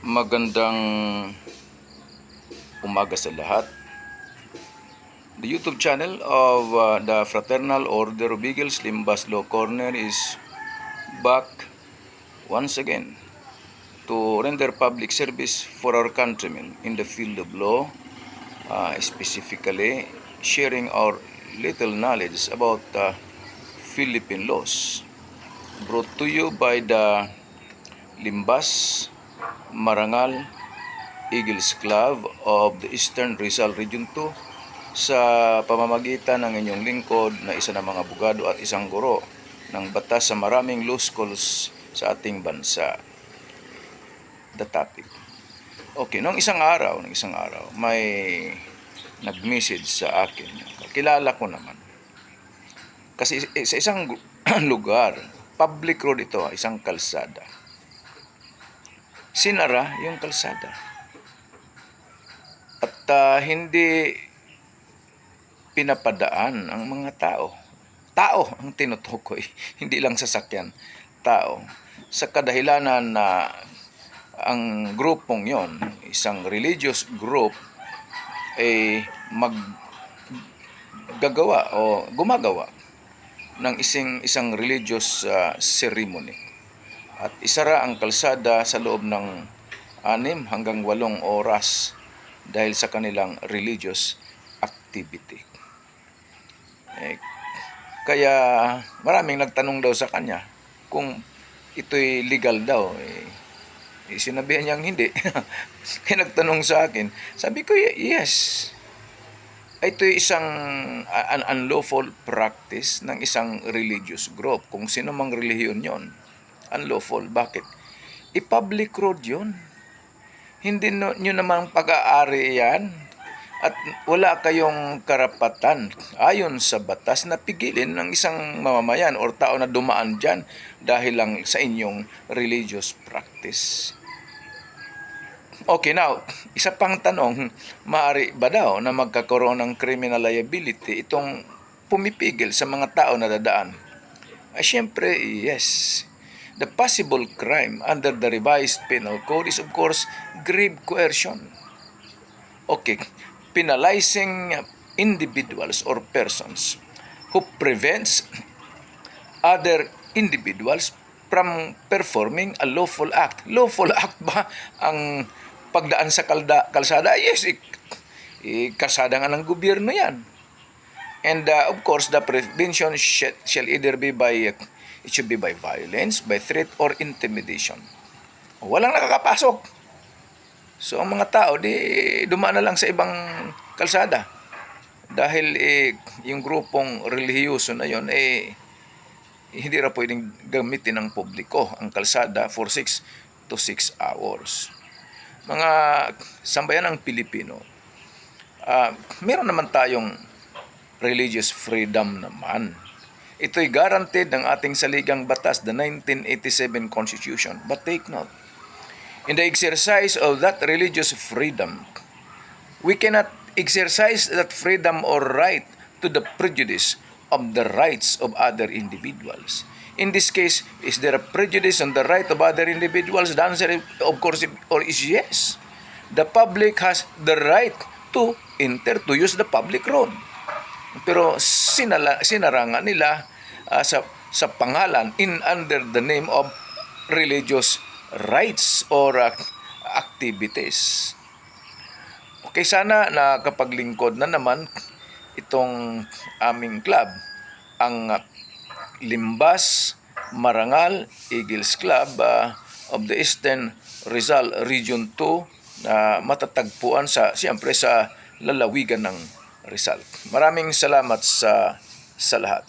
Magandang umaga sa lahat. The YouTube channel of the Fraternal Order of Eagles Limbas Law Corner is back once again to render public service for our countrymen in the field of law, specifically sharing our little knowledge about Philippine laws. Brought to you by the Limbas Marangal Eagles Club of the Eastern Rizal Region 2 sa pamamagitan ng inyong lingkod na isa ng mga abogado at isang guro ng batas sa maraming law schools sa ating bansa. The topic. Okay, nung isang araw, may nag-message sa akin. Kilala ko naman. Kasi sa isang lugar, public road ito, isang kalsada. Sinara yung kalsada. At hindi pinapadaan ang mga tao. Tao ang tinutukoy, hindi lang sasakyan. Tao. Sa kadahilanan na ang grupong yon, isang religious group, ay maggagawa o gumagawa ng isang religious ceremony. At isara ang kalsada sa loob ng 6 hanggang 8 oras dahil sa kanilang religious activity. Kaya maraming nagtanong daw sa kanya kung ito'y legal daw. Sinabihan niyang hindi. Kaya nagtanong sa akin, sabi ko, yes. Ito'y isang unlawful practice ng isang religious group. Kung sino mang relihiyon yon, unlawful. Bakit? I-public road yun. Hindi nyo namang pag-aari yan. At wala kayong karapatan ayon sa batas na pigilin ng isang mamamayan o tao na dumaan dyan dahil lang sa inyong religious practice. Okay, now, isa pang tanong, maaari ba daw na magkakaroon ng criminal liability itong pumipigil sa mga tao na dadaan? Siyempre, yes. The possible crime under the revised penal code is of course grave coercion. Okay, penalizing individuals or persons who prevents other individuals from performing a lawful act. Lawful act ba ang pagdaan sa kalsada? Yes, kalsada nga ng gobyerno yan. And of course, the prevention shall either be by violence, by threat, or intimidation. Walang nakakapasok. So ang mga tao dumaan na lang sa ibang kalsada dahil yung grupong relihiyoso na yon hindi ra pwedeng gamitin ng publiko ang kalsada for 6 to 6 hours. Mga sambayan ng Pilipino, meron naman tayong religious freedom naman. Ito'y guaranteed ng ating saligang batas, the 1987 Constitution. But take note, in the exercise of that religious freedom, we cannot exercise that freedom or right to the prejudice of the rights of other individuals. In this case, is there a prejudice on the right of other individuals? The answer, of course, is yes. The public has the right to enter, to use the public road. Pero sinarangan nila sa pangalan under the name of religious rights or activities. Okay, sana nakapaglingkod na naman itong aming club, ang Limbas Marangal Eagles Club of the Eastern Rizal Region 2 na matatagpuan siyempre sa lalawigan ng Rizal. Maraming salamat sa lahat.